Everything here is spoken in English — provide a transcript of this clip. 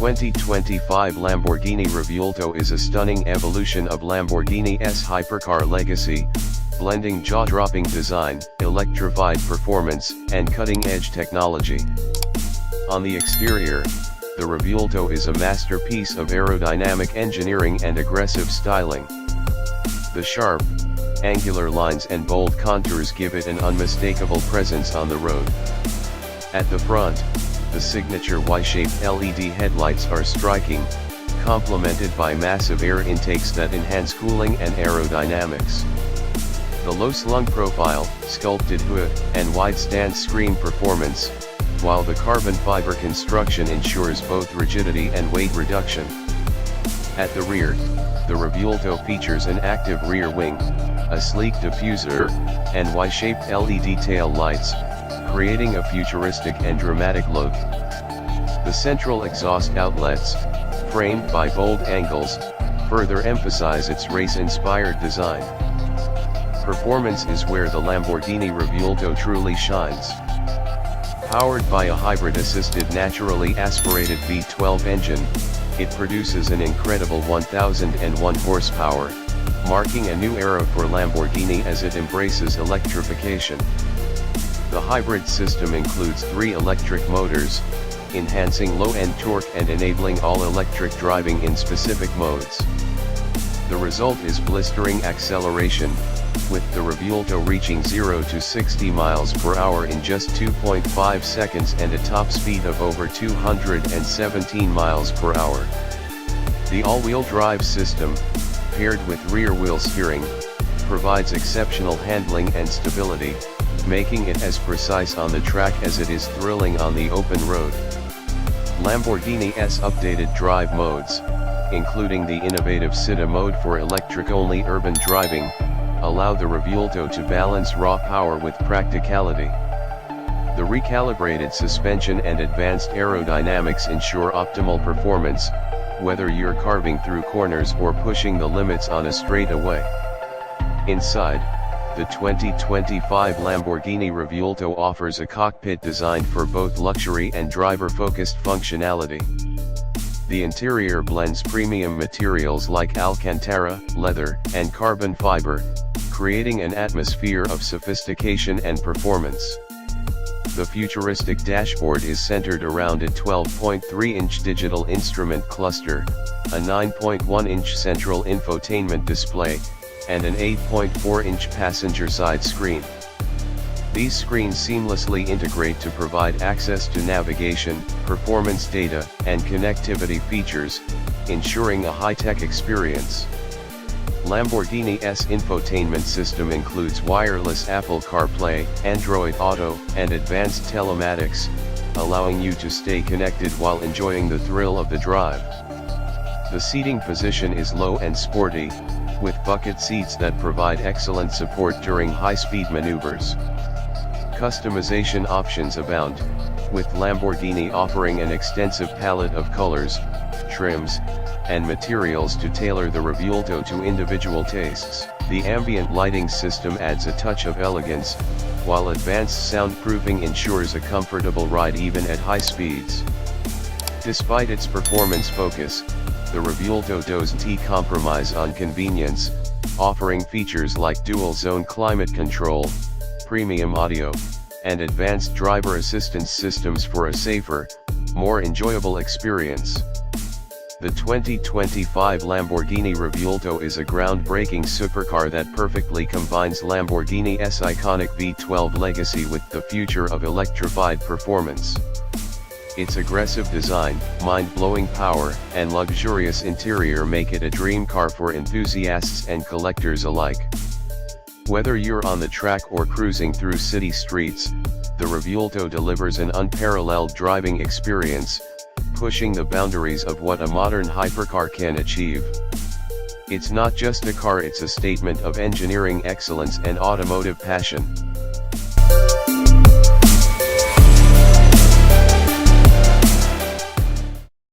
2025 Lamborghini Revuelto is a stunning evolution of Lamborghini's hypercar legacy, blending jaw-dropping design, electrified performance, and cutting-edge technology. On the exterior, the Revuelto is a masterpiece of aerodynamic engineering and aggressive styling. The sharp, angular lines and bold contours give it an unmistakable presence on the road. At the front, the signature Y-shaped LED headlights are striking, complemented by massive air intakes that enhance cooling and aerodynamics. The low-slung profile, sculpted hood, and wide stance screen performance, while the carbon fiber construction ensures both rigidity and weight reduction. At the rear, the Revuelto features an active rear wing, a sleek diffuser, and Y-shaped LED tail lights, creating a futuristic and dramatic look. The central exhaust outlets, framed by bold angles, further emphasize its race-inspired design. Performance is where the Lamborghini Revuelto truly shines. Powered by a hybrid-assisted naturally aspirated V12 engine, it produces an incredible 1001 horsepower, marking a new era for Lamborghini as it embraces electrification. The hybrid system includes 3 electric motors, enhancing low-end torque and enabling all-electric driving in specific modes. The result is blistering acceleration, with the Revuelto reaching 0 to 60 miles per hour in just 2.5 seconds and a top speed of over 217 miles per hour. The all-wheel drive system, paired with rear-wheel steering, provides exceptional handling and stability, making it as precise on the track as it is thrilling on the open road. Lamborghini's updated drive modes, including the innovative City mode for electric-only urban driving, allow the Revuelto to balance raw power with practicality. The recalibrated suspension and advanced aerodynamics ensure optimal performance, whether you're carving through corners or pushing the limits on a straightaway. Inside, the 2025 Lamborghini Revuelto offers a cockpit designed for both luxury and driver-focused functionality. The interior blends premium materials like Alcantara, leather, and carbon fiber, creating an atmosphere of sophistication and performance. The futuristic dashboard is centered around a 12.3-inch digital instrument cluster, a 9.1-inch central infotainment display, and an 8.4-inch passenger side screen. These screens seamlessly integrate to provide access to navigation, performance data, and connectivity features, ensuring a high-tech experience. Lamborghini's infotainment system includes wireless Apple CarPlay, Android Auto, and advanced telematics, allowing you to stay connected while enjoying the thrill of the drive. The seating position is low and sporty, with bucket seats that provide excellent support during high-speed maneuvers. Customization options abound, with Lamborghini offering an extensive palette of colors, trims, and materials to tailor the Revuelto to individual tastes. The ambient lighting system adds a touch of elegance, while advanced soundproofing ensures a comfortable ride even at high speeds. Despite its performance focus, the Revuelto doesn't compromise on convenience, offering features like dual-zone climate control, premium audio, and advanced driver assistance systems for a safer, more enjoyable experience. The 2025 Lamborghini Revuelto is a groundbreaking supercar that perfectly combines Lamborghini's iconic V12 legacy with the future of electrified performance. Its aggressive design, mind-blowing power, and luxurious interior make it a dream car for enthusiasts and collectors alike. Whether you're on the track or cruising through city streets, the Revuelto delivers an unparalleled driving experience, pushing the boundaries of what a modern hypercar can achieve. It's not just a car, it's a statement of engineering excellence and automotive passion.